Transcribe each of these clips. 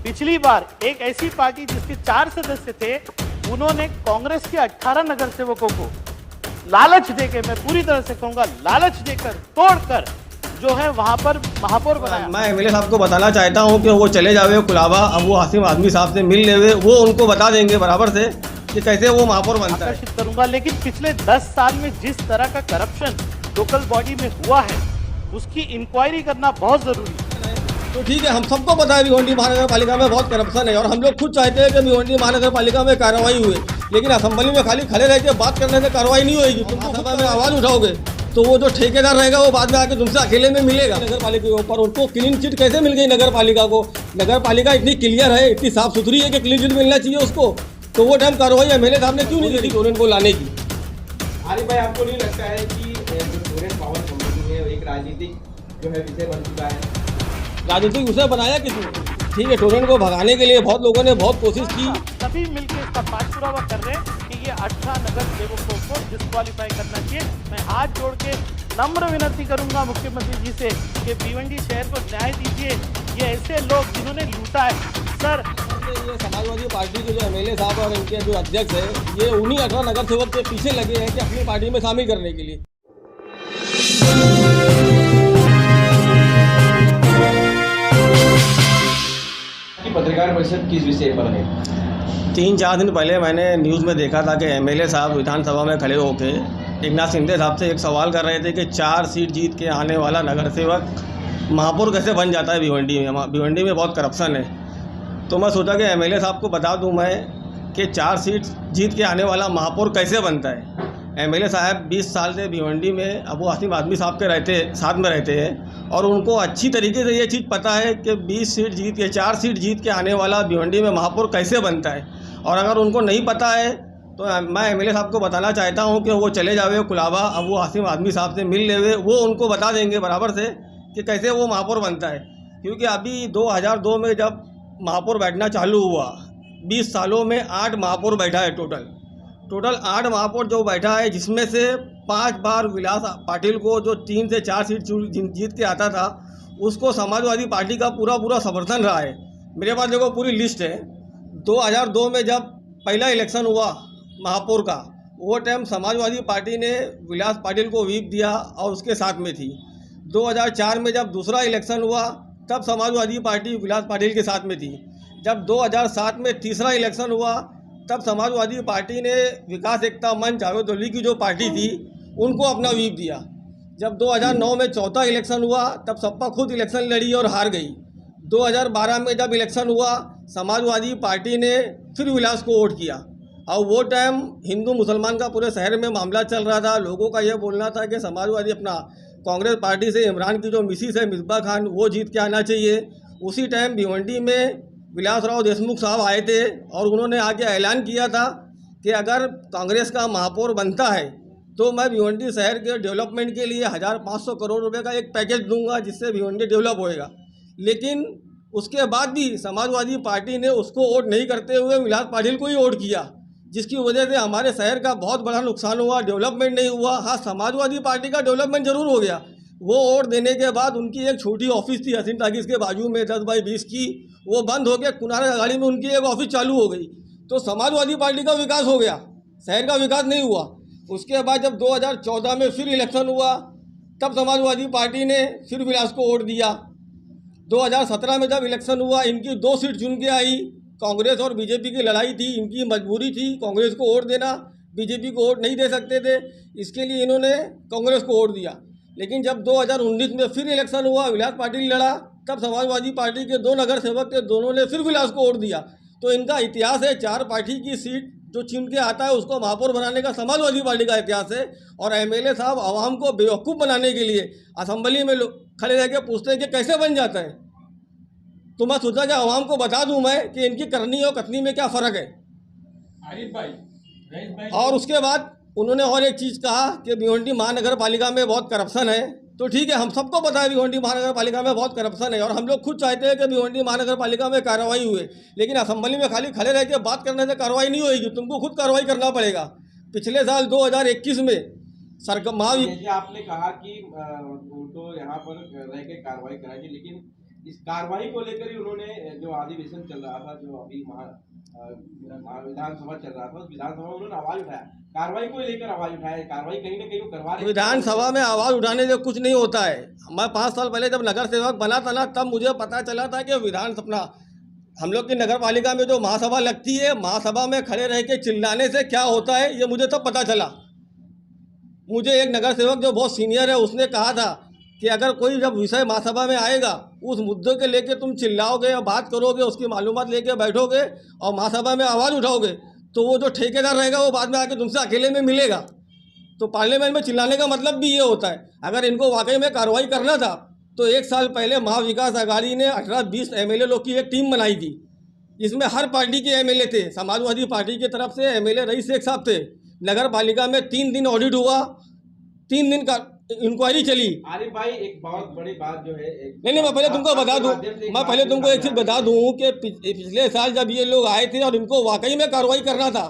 पिछली बार एक ऐसी पार्टी जिसके 4 सदस्य थे, उन्होंने कांग्रेस के 18 नगर सेवकों को लालच देके, मैं पूरी तरह से कहूंगा लालच देकर, तोड़कर जो है वहां पर महापौर बनाया। मैं एमएलए साहब को बताना चाहता हूं कि वो चले जावे कुलाबा, अब वो हासिम आदमी साहब से मिल लेवे, वो उनको बता देंगे बराबर से कि कैसे वो महापौर बनता है। आकर्षित करूंगा, लेकिन पिछले 10 साल में जिस तरह का करप्शन लोकल बॉडी में हुआ है, उसकी इंक्वायरी करना बहुत जरूरी है। तो ठीक है, हम सबको पता है भिवंडी महानगर पालिका में बहुत करप्शन है और हम लोग खुद चाहते हैं कि भिवंडी महानगर पालिका में कार्रवाई हुए, लेकिन असेंबली में खाली खड़े रह के बात करने से कार्रवाई नहीं होगी। तुम सभा में आवाज़ उठाओगे तो वो जो ठेकेदार रहेगा वो बाद में आके तुमसे अकेले में मिलेगा। नगर पालिका के ऊपर उनको क्लीन चिट कैसे मिल गई नगर पालिका को? नगर पालिका इतनी क्लियर है, इतनी साफ सुथरी है कि क्लीन चिट मिलना चाहिए उसको, तो वो टाइम कार्रवाई एमएलए साहब ने क्यों नहीं की उनको लाने की? आरिफ भाई, आपको नहीं लगता है कि जो स्टूडेंट पावर कमेटी है एक राजनीतिक जो है विषय बन चुका है? राजनीतिक विषय बनाया किसने? ठीक है, टोरेंट को भगाने के लिए बहुत लोगों ने बहुत कोशिश की। सभी मिलकर इसका पाठपुरावा कर रहे हैं कि ये 18 नगर सेवकों को डिस्क्वालीफाई करना चाहिए। मैं हाथ जोड़ के नम्र विनती करूंगा मुख्यमंत्री जी से कि भिवंडी शहर को न्याय दीजिए। ये ऐसे लोग जिन्होंने लूटा है सर। ये समाजवादी पार्टी के जो एमएलए साहब और इनके जो अध्यक्ष है, ये उन्हीं 18 नगर सेवक के पीछे लगे हैं कि अपनी पार्टी में शामिल करने के लिए। पत्रकार परिषद किस विषय पर है? 3-4 दिन पहले मैंने न्यूज़ में देखा था कि एमएलए साहब विधानसभा में खड़े होकर एकनाथ शिंदे साहब से एक सवाल कर रहे थे कि 4 सीट जीत के आने वाला नगर सेवक महापौर कैसे बन जाता है भिवंडी में? भिवंडी में बहुत करप्शन है। तो मैं सोचा कि एमएलए साहब को बता दूं मैं कि 4 सीट जीत के आने वाला महापौर कैसे बनता है। एमएलए साहब 20 साल से भिवंडी में अबू हासिम आदमी साहब के साथ में रहते हैं और उनको अच्छी तरीके से ये चीज़ पता है कि 20 सीट जीत के 4 सीट जीत के आने वाला भिवंडी में महापौर कैसे बनता है। और अगर उनको नहीं पता है तो मैं एमएलए साहब को बताना चाहता हूं कि वो चले जावे कुलाबा, अबू हासिम आदमी साहब से मिल लेवे, वो उनको बता देंगे बराबर से कि कैसे वो महापौर बनता है। क्योंकि अभी 2002 में जब महापौर बैठना चालू हुआ, 20 सालों में 8 महापौर बैठा है टोटल 8 महापौर जो बैठा है, जिसमें से 5 बार विलास पाटिल को जो 3 से 4 सीट जीत के आता था, उसको समाजवादी पार्टी का पूरा समर्थन रहा है। मेरे पास देखो पूरी लिस्ट है। 2002 में जब पहला इलेक्शन हुआ महापौर का, वो टाइम समाजवादी पार्टी ने विलास पाटिल को व्हीप दिया और उसके साथ में थी। 2004 में जब दूसरा इलेक्शन हुआ तब समाजवादी पार्टी विलास पाटिल के साथ में थी। जब 2007 में तीसरा इलेक्शन हुआ तब समाजवादी पार्टी ने विकास एकता मंच जावेद अली की जो पार्टी थी उनको अपना व्हीप दिया। जब 2009 में चौथा इलेक्शन हुआ तब सपा खुद इलेक्शन लड़ी और हार गई। 2012 में जब इलेक्शन हुआ समाजवादी पार्टी ने फिर विलास को वोट किया और वो टाइम हिंदू मुसलमान का पूरे शहर में मामला चल रहा था। लोगों का ये बोलना था कि समाजवादी अपना कांग्रेस पार्टी से इमरान की जो मिसिस है मिसबा खान, वो जीत के आना चाहिए। उसी टाइम भिवंडी में विलास राव देशमुख साहब आए थे और उन्होंने आके ऐलान किया था कि अगर कांग्रेस का महापौर बनता है तो मैं भिवंडी शहर के डेवलपमेंट के लिए 1500 करोड़ रुपए का एक पैकेज दूंगा जिससे भिवंडी डेवलप होएगा। लेकिन उसके बाद भी समाजवादी पार्टी ने उसको वोट नहीं करते हुए विलास पाटिल को ही वोट किया, जिसकी वजह से हमारे शहर का बहुत बड़ा नुकसान हुआ, डेवलपमेंट नहीं हुआ। हाँ, समाजवादी पार्टी का डेवलपमेंट जरूर हो गया। वो वोट देने के बाद उनकी एक छोटी ऑफिस थी हसीन टाकीज के बाजू में 10 बाई 20 की, वो बंद हो गया। कुनारा गाड़ी में उनकी एक ऑफिस चालू हो गई। तो समाजवादी पार्टी का विकास हो गया, शहर का विकास नहीं हुआ। उसके बाद जब 2014 में फिर इलेक्शन हुआ तब समाजवादी पार्टी ने फिर विलास को वोट दिया। 2017 में जब इलेक्शन हुआ इनकी 2 सीट चुन के आई। कांग्रेस और बीजेपी की लड़ाई थी, इनकी मजबूरी थी कांग्रेस को वोट देना, बीजेपी को वोट नहीं दे सकते थे, इसके लिए इन्होंने कांग्रेस को वोट दिया। लेकिन जब 2019 में फिर इलेक्शन हुआ, विलास पाटिल लड़ा, तब समाजवादी पार्टी के 2 नगर सेवक थे, दोनों ने फिर विलास को वोट दिया। तो इनका इतिहास है, 4 पार्टी की सीट जो चुन के आता है उसको महापौर बनाने का समाजवादी पार्टी का इतिहास है। और एमएलए साहब आवाम को बेवकूफ़ बनाने के लिए असेंबली में खड़े रह के पूछते हैं कि कैसे बन जाता है। तो मैं सोचा कि आवाम को बता दूं मैं कि इनकी करनी और कथनी में क्या फ़र्क है। आरिफ भाई, और उसके बाद उन्होंने और एक चीज़ कहा कि भिवंडी महानगर पालिका में बहुत करप्शन है। तो ठीक है, हम सबको पता है भिवंडी महानगर पालिका में बहुत करप्शन है और हम लोग खुद चाहते हैं कि भिवंडी महानगर पालिका में कार्रवाई हुए, लेकिन असेंबली में खाली खड़े रह के बात करने से कार्रवाई नहीं होगी, तुमको खुद कार्रवाई करना पड़ेगा। पिछले साल 2021 में आपने कहा कि उनको यहाँ पर रह के कार्रवाई कराएगी, लेकिन इस कार्रवाई को लेकर ही उन्होंने जो अधिवेशन चल रहा था, जो अभी विधानसभा चल रहा था, उस विधानसभा में उन्होंने आवाज उठाया, कार्रवाई को लेकर आवाज उठाया। कार्रवाई कहीं ना कहीं वो करवा रहे। विधानसभा में आवाज़ उठाने से कुछ नहीं होता है। मैं 5 साल पहले जब नगर सेवक बना था ना, तब मुझे पता चला था कि विधानसभा हम लोग की नगर पालिका में जो महासभा लगती है, महासभा में खड़े रह के चिल्लाने से क्या होता है ये मुझे तब पता चला। मुझे एक नगर सेवक जो बहुत सीनियर है उसने कहा था कि अगर कोई जब विषय महासभा में आएगा, उस मुद्दे के लेके तुम चिल्लाओगे और बात करोगे, उसकी मालूमात लेके बैठोगे और महासभा में आवाज़ उठाओगे, तो वो जो ठेकेदार रहेगा वो बाद में आके तुमसे अकेले में मिलेगा। तो पार्लियामेंट में चिल्लाने का मतलब भी ये होता है। अगर इनको वाकई में कार्रवाई करना था तो 1 साल पहले महाविकास आघाड़ी ने 18-20 एमएलए लोग की एक टीम बनाई थी। इसमें हर पार्टी के एमएलए थे। समाजवादी पार्टी की तरफ से एमएलए रईस शेख साहब थे। नगर पालिका में 3 दिन ऑडिट हुआ, 3 दिन का इंक्वायरी चली। आरिफ भाई, एक बहुत बड़ी बात जो है नहीं, मैं पहले तुमको बता दूं, मैं पहले तुमको एक चीज़ बता दूं कि पिछले साल जब ये लोग आए थे और इनको वाकई में कार्रवाई करना था,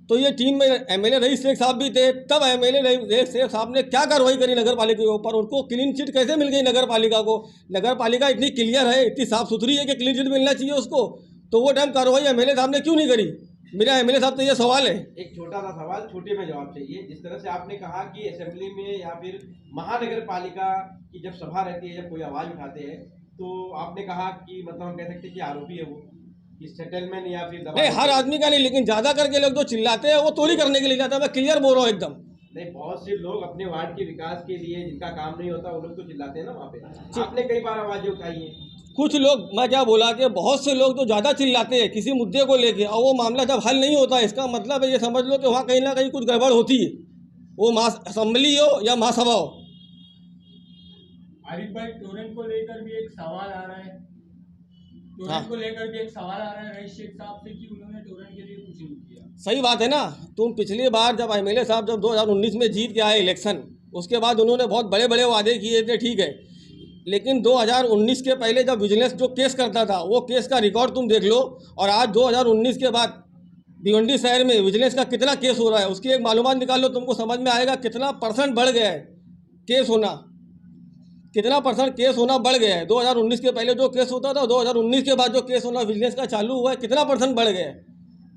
तो ये टीम में एमएलए रईस शेख साहब भी थे। तब एमएलए रईस शेख साहब ने क्या कार्रवाई करी नगर पालिका के ऊपर? उनको क्लीन चिट कैसे मिल गई नगर पालिका को? नगर पालिका इतनी क्लियर है, इतनी साफ सुथरी है कि क्लीन चिट मिलना चाहिए उसको। तो वो टाइम कार्रवाई एमएलए साहब ने क्यों नहीं करी? मेरा एमएलए साहब तो ये सवाल है। एक छोटा सा सवाल, छोटे में जवाब चाहिए। जिस तरह से आपने कहा कि असेंबली में या फिर महानगर पालिका की जब सभा रहती है, जब कोई आवाज उठाते हैं, तो आपने कहा कि मतलब हम कह सकते हैं कि आरोपी है वो, कि सेटलमेंट या फिर नहीं, हर आदमी का नहीं, लेकिन ज्यादा करके लोग जो चिल्लाते हैं वो चोरी करने के लिए जाता है। मैं क्लियर बोल रहा हूँ एकदम। नहीं, बहुत से लोग अपने वार्ड के विकास के लिए जिनका काम नहीं होता वो लोग तो चिल्लाते हैं ना वहाँ पे। आपने कई बार आवाजें उठाई हैं। कुछ लोग, मैं क्या बोला कि बहुत से लोग तो ज़्यादा चिल्लाते हैं किसी मुद्दे को लेके, और वो मामला जब हल नहीं होता, इसका मतलब है ये समझ लो कि वहाँ कहीं ना कहीं कुछ गड़बड़ होती है, वो असेंबली हो या महासभा हो। आरिफ भाई, टोरेंट को लेकर भी एक सवाल आ रहा है, रईस शेख साहब से कि उन्होंने टोरेंट के लिए कुछ नहीं किया। सही बात है ना। तुम पिछली बार जब एमएलए साहब जब 2019 में जीत के आए इलेक्शन, उसके बाद उन्होंने बहुत बड़े बड़े वादे किए थे, ठीक है, लेकिन 2019 के पहले जब विजिलेंस जो केस करता था, वो केस का रिकॉर्ड तुम देख लो, और आज 2019 के बाद भिवंडी शहर में विजिलेंस का कितना केस हो रहा है, उसकी एक मालूमात निकाल लो, तुमको समझ में आएगा कितना % बढ़ गया है केस होना, कितना % केस होना बढ़ गया है। 2019 के पहले जो केस होता था, 2019 के बाद जो केस होना विजिलेंस का चालू हुआ है, कितना % बढ़ गया है,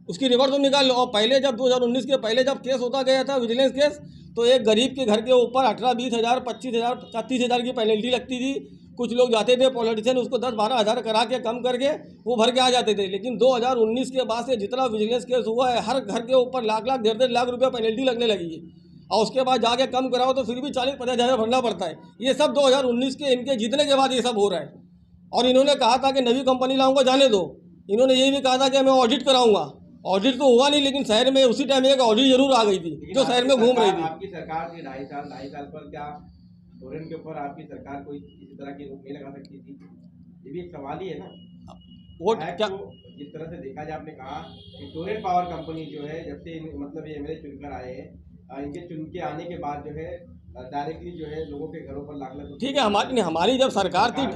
उसकी रिकॉर्ड तुम निकाल लो। और पहले जब 2019 के पहले जब केस होता गया था विजिलेंस केस, तो एक गरीब के घर के ऊपर 18-20 हज़ार, 25 हज़ार, 30 हज़ार की पेनल्टी लगती थी। कुछ लोग जाते थे पॉलिटिशियन, उसको 10-12 हज़ार करा के कम करके वो भर के आ जाते थे। लेकिन 2019 के बाद से जितना विजिलेंस केस हुआ है, हर घर के ऊपर लाख लाख 1.5 लाख रुपया पेनल्टी लगने लगी है, और उसके बाद जाके कम कराओ तो फिर भी 40-50 हज़ार भरना पड़ता है। ये सब 2019 के इनके जीतने के बाद ये सब हो रहा है। और इन्होंने कहा था कि नई कंपनी लाऊंगा, जाने दो। इन्होंने ये भी कहा था कि मैं ऑडिट कराऊंगा। ऑडिट तो हुआ नहीं, लेकिन शहर में उसी टाइम एक ऑडिट जरूर आ गई थी जो शहर में घूम रही थी। आपकी सरकार थी 2.5 साल पर, क्या टोरेंट के ऊपर आपकी सरकार कोई किसी तरह की रोक नहीं लगा सकती थी? ये भी एक सवाल ही है ना। वो क्या, जिस तरह से देखा जाए, आपने कहा कि टोरेंट पावर कंपनी जो है, जब से मतलब ये एमएलए चुनकर आए हैं, इनके चुन के आने के बाद जो है डायरेक्टली जो है लोगों के घरों पर लाख लाख, ठीक है, हमारी जब सरकार थी,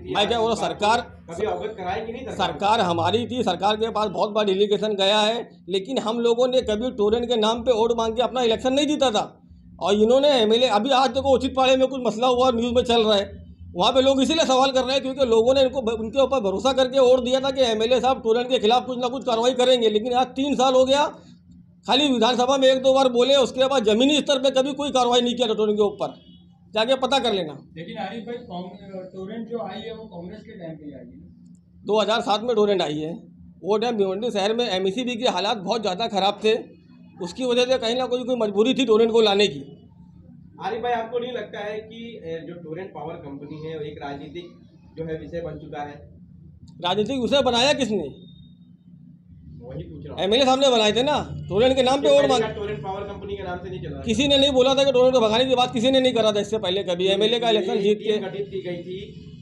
मैं क्या बोला, सरकार कभी अवगत कराई कि नहीं? सरकार हमारी थी, सरकार के पास बहुत बार डेलीगेशन गया है, लेकिन हम लोगों ने कभी टोरेंट के नाम पे वोट मांग के अपना इलेक्शन नहीं जीता था। और इन्होंने एमएलए, अभी आज देखो उचित पाड़े में कुछ मसला हुआ, न्यूज़ में चल रहा है, वहाँ पे लोग इसीलिए सवाल कर रहे हैं क्योंकि लोगों ने उनके ऊपर भरोसा करके वोट दिया था कि एमएलए साहब टोरेंट के खिलाफ कुछ ना कुछ कार्रवाई करेंगे। लेकिन आज 3 साल हो गया, खाली विधानसभा में 1-2 बार बोले, उसके बाद जमीनी स्तर पे कभी कोई कार्रवाई नहीं किया टोरेंट के ऊपर, जाके पता कर लेना। लेकिन आरिफ भाई, टोरेंट जो आई है वो कांग्रेस के टाइम पे आई है। 2007 में टोरेंट आई है। वो टाइम भिवंडी शहर में एमईसीबी के हालात बहुत ज़्यादा ख़राब थे, उसकी वजह से कहीं ना कोई मजबूरी थी टोरेंट को लाने की। आरिफ भाई, आपको नहीं लगता है कि जो टोरेंट पावर कंपनी है वो एक राजनीतिक जो है विषय बन चुका है? राजनीतिक विषय बनाया किसने? वही पूछ रहा हूं। एमएलए साहब ने बनाए थे ना, टोरेंट के नाम पे वोट मांग। टोरेंट पावर कंपनी के नाम से नहीं चला, किसी ने नहीं बोला था कि टोरेंट को भगाने की बात किसी ने नहीं करा था इससे पहले कभी। एमएलए का इलेक्शन जीत के गठित की गई थी,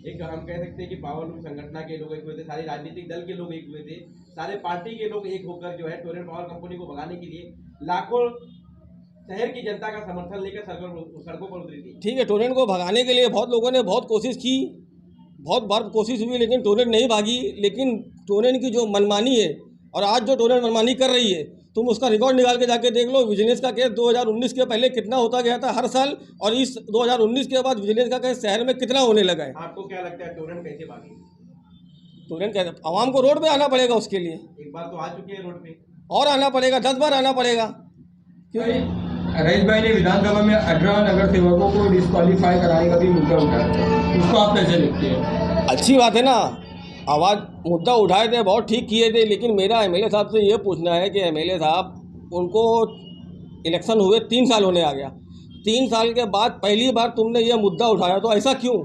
एक हम कह सकते हैं कि पावर लूम संगठन के लोग एक हुए थे, सारे राजनीतिक दल के लोग एक हुए थे, सारे पार्टी के लोग एक होकर जो है टोरेंट पावर कंपनी को भगाने के लिए लाखों शहर की जनता का समर्थन लेकर सड़कों पर उतरी थी। ठीक है, टोरेंट को भगाने के लिए बहुत लोगों ने बहुत कोशिश की, बहुत बार कोशिश हुई, लेकिन टोरेंट नहीं भागी। लेकिन टोरेंट की जो मनमानी है, और आज जो टोरेंट मनमानी कर रही है, तुम उसका रिकॉर्ड निकाल के जाके देख लो। विजिलेंस का केस 2019 के पहले कितना होता गया था हर साल, और इस 2019 के बाद विजिलेंस का केस शहर में कितना होने लगा है। आपको क्या लगता है टोरेंट कैसे भागी? टोरेंट कैसे, आवाम को रोड पे आना पड़ेगा उसके लिए, एक बार तो आ चुके हैं रोड पे, और आना पड़ेगा, 10 बार आना पड़ेगा। क्योंकि रईस भाई ने विधानसभा में 18 नगर सेवकों को डिस्क्वालीफाई कराने का भी मुद्दा उठाया, उसको आप कैसे देखते हैं? अच्छी बात है ना, आवाज़ मुद्दा उठाए थे, बहुत ठीक किए थे, लेकिन मेरा एमएलए साहब से ये पूछना है कि एमएलए साहब, उनको इलेक्शन हुए 3 साल होने आ गया, 3 साल के बाद पहली बार तुमने ये मुद्दा उठाया, तो ऐसा क्यों?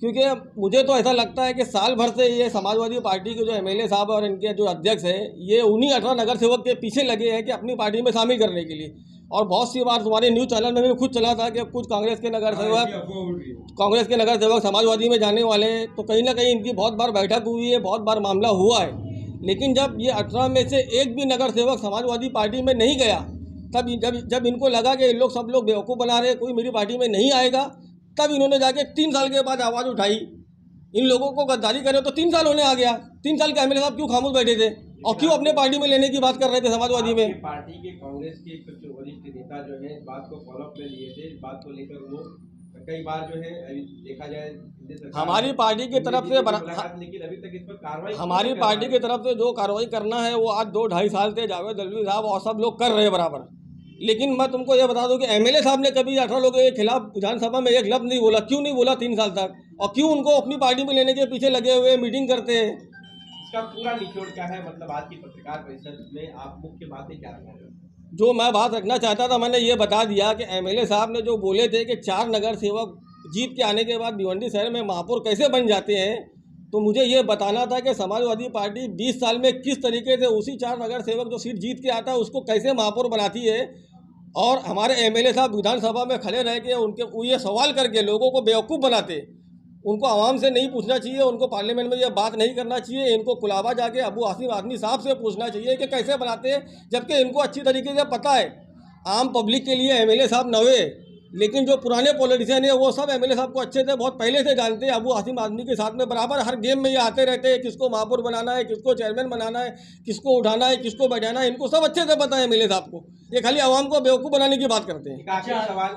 क्योंकि मुझे तो ऐसा लगता है कि साल भर से ये समाजवादी पार्टी के जो एमएलए साहब और इनके जो अध्यक्ष हैं, ये उन्हीं 18 नगर सेवक के पीछे लगे हैं कि अपनी पार्टी में शामिल करने के लिए। और बहुत सी बार तुम्हारे न्यूज़ चैनल में भी खुद चला था कि कुछ कांग्रेस के नगर सेवक समाजवादी में जाने वाले हैं, तो कहीं ना कहीं इनकी बहुत बार बैठक हुई है, बहुत बार मामला हुआ है। लेकिन जब ये 18 में से एक भी नगर सेवक समाजवादी पार्टी में नहीं गया, तब जब इनको लगा कि लोग सब लोग बेवकूफ़ बना रहे हैं, कोई मेरी पार्टी में नहीं आएगा, तब इन्होंने जाके 3 साल के बाद आवाज़ उठाई। इन लोगों को गद्दारी करे तो 3 साल होने आ गया, 3 साल के एमएलए साहब क्यों खामोश बैठे थे और क्यों अपने पार्टी में लेने की बात कर रहे थे समाजवादी में? पार्टी के कांग्रेस के कुछ वरिष्ठ नेता जो है इस बात को फॉलोअप में लिए थे, इस बात को लेकर वो कई बार जो है अभी देखा जाए हमारी पार्टी की तरफ से लेकिन अभी तक इस पर कार्रवाई, हमारी पार्टी की तरफ से जो कार्रवाई करना है वो आज 2-2.5 साल से जावेद दलवी साहब और सब लोग कर रहे हैं बराबर। लेकिन मैं तुमको ये बता दूं कि एमएलए साहब ने कभी 18 लोगों के खिलाफ विधानसभा में एक लफ्ज़ नहीं बोला। क्यों नहीं बोला 3 साल तक? और क्यों उनको अपनी पार्टी में लेने के पीछे लगे हुए मीटिंग करते हैं? इसका पूरा निचोड़ क्या है? मतलब आज की पत्रकार परिषद में आप मुख्य बातें क्या रखना चाहते हैं? जो मैं बात रखना चाहता था मैंने ये बता दिया कि एमएलए साहब ने जो बोले थे कि 4 नगर सेवक जीत के आने के बाद भिवंडी शहर में महापौर कैसे बन जाते हैं, तो मुझे ये बताना था कि समाजवादी पार्टी 20 साल में किस तरीके से उसी 4 नगर सेवक जो सीट जीत के आता है उसको कैसे महापौर बनाती है। और हमारे एमएलए साहब विधानसभा में खड़े रह के उनके ये सवाल करके लोगों को बेवकूफ़ बनाते, उनको आवाम से नहीं पूछना चाहिए, उनको पार्लियामेंट में ये बात नहीं करना चाहिए, इनको कुलाबा जाके अबू आसिम आदमी साहब से पूछना चाहिए कि कैसे बनाते हैं, जबकि इनको अच्छी तरीके से पता है। आम पब्लिक के लिए एमएलए साहब नवे, लेकिन जो पुराने पॉलिटिशियन है वो सब एमएलए साहब को अच्छे से बहुत पहले से जानते हैं। अबू आसिम आदमी के साथ में बराबर हर गेम में ये आते रहते हैं, किसको महापौर बनाना है, किसको चेयरमैन बनाना है, किसको उठाना है, किसको बैठाना है, इनको सब अच्छे से पता है एमएलए साहब को। ये खाली आवाम को बेवकूफ़ बनाने की बात करते हैं। एक आखिरी सवाल,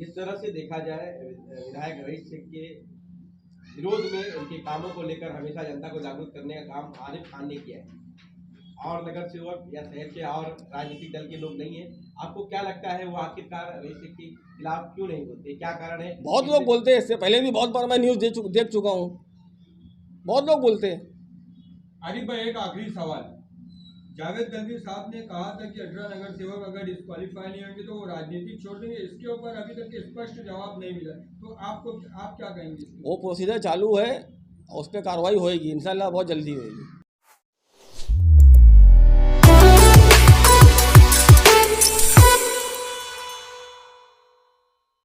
जिस तरह से देखा जाए विधायक रईस सिंह के विरोध में उनके कामों को लेकर हमेशा जनता को जागरूक करने का काम आरिफ खान ने किया है, और नगर सेवक या शहर के और राजनीतिक दल के लोग नहीं है, आपको क्या लगता है वो आखिरकार रईस सिंह के खिलाफ क्यों नहीं बोलते? क्या कारण है? बहुत लोग बोलते हैं, इससे पहले भी बहुत बार मैं न्यूज़ देख चुका हूँ, बहुत लोग बोलते हैं। आरिफ भाई एक आखिरी सवाल, जावेद दलवी साहब ने कहा था कि 18 नगर सेवक अगर डिस्क्वालीफाई नहीं होंगे तो वो राजनीति छोड़ देंगे, इसके ऊपर अभी तक स्पष्ट जवाब नहीं मिला, तो आप क्या कहेंगे? वो प्रोसीजर चालू है, उस पर कार्रवाई होएगी, इंशाल्लाह बहुत जल्दी होएगी।